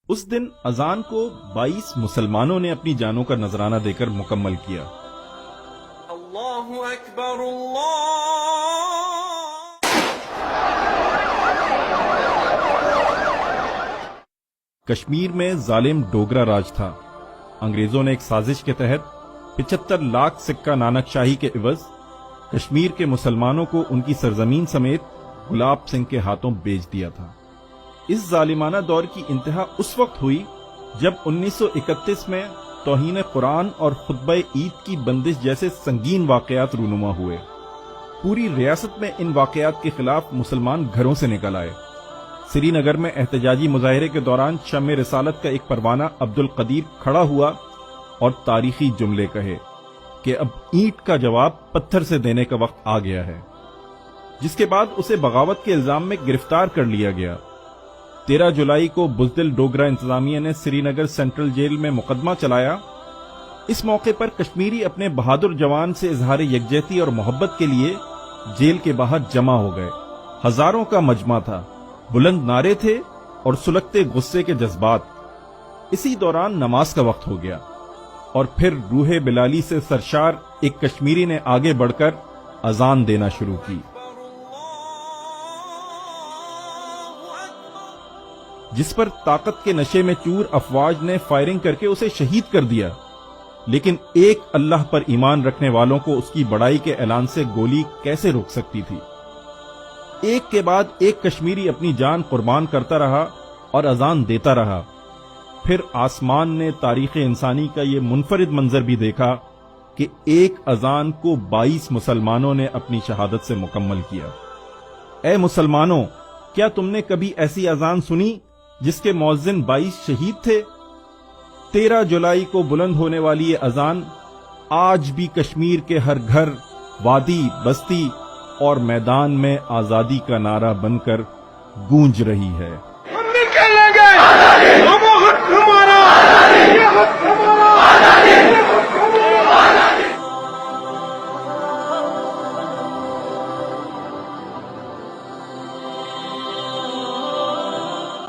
اس دن اذان کو 22 مسلمانوں نے اپنی جانوں کا نذرانہ دے کر مکمل کیا۔ اللہ اکبر اللہ۔ کشمیر میں ظالم ڈوگرا راج تھا۔ انگریزوں نے ایک سازش کے تحت 75 لاکھ سکہ نانک شاہی کے عوض کشمیر کے مسلمانوں کو ان کی سرزمین سمیت گلاب سنگھ کے ہاتھوں بیچ دیا تھا۔ اس ظالمانہ دور کی انتہا اس وقت ہوئی جب 1931 میں توہین قرآن اور خطبہ عید کی بندش جیسے سنگین واقعات رونما ہوئے۔ پوری ریاست میں ان واقعات کے خلاف مسلمان گھروں سے نکل آئے۔ سری نگر میں احتجاجی مظاہرے کے دوران شمع رسالت کا ایک پروانہ عبد القدیر کھڑا ہوا اور تاریخی جملے کہے کہ اب اینٹ کا جواب پتھر سے دینے کا وقت آ گیا ہے، جس کے بعد اسے بغاوت کے الزام میں گرفتار کر لیا گیا۔ 13 جولائی کو بزدل ڈوگرا انتظامیہ نے سری نگر سینٹرل جیل میں مقدمہ چلایا۔ اس موقع پر کشمیری اپنے بہادر جوان سے اظہار یکجہتی اور محبت کے لیے جیل کے باہر جمع ہو گئے۔ ہزاروں کا مجمع تھا، بلند نعرے تھے اور سلگتے غصے کے جذبات۔ اسی دوران نماز کا وقت ہو گیا اور پھر روح بلالی سے سرشار ایک کشمیری نے آگے بڑھ کر اذان دینا شروع کی، جس پر طاقت کے نشے میں چور افواج نے فائرنگ کر کے اسے شہید کر دیا۔ لیکن ایک اللہ پر ایمان رکھنے والوں کو اس کی بڑائی کے اعلان سے گولی کیسے روک سکتی تھی؟ ایک کے بعد ایک کشمیری اپنی جان قربان کرتا رہا اور اذان دیتا رہا۔ پھر آسمان نے تاریخ انسانی کا یہ منفرد منظر بھی دیکھا کہ ایک اذان کو 22 مسلمانوں نے اپنی شہادت سے مکمل کیا۔ اے مسلمانوں، کیا تم نے کبھی ایسی اذان سنی جس کے مؤذن 22 شہید تھے؟ 13 جولائی کو بلند ہونے والی یہ اذان آج بھی کشمیر کے ہر گھر، وادی، بستی اور میدان میں آزادی کا نعرہ بن کر گونج رہی ہے۔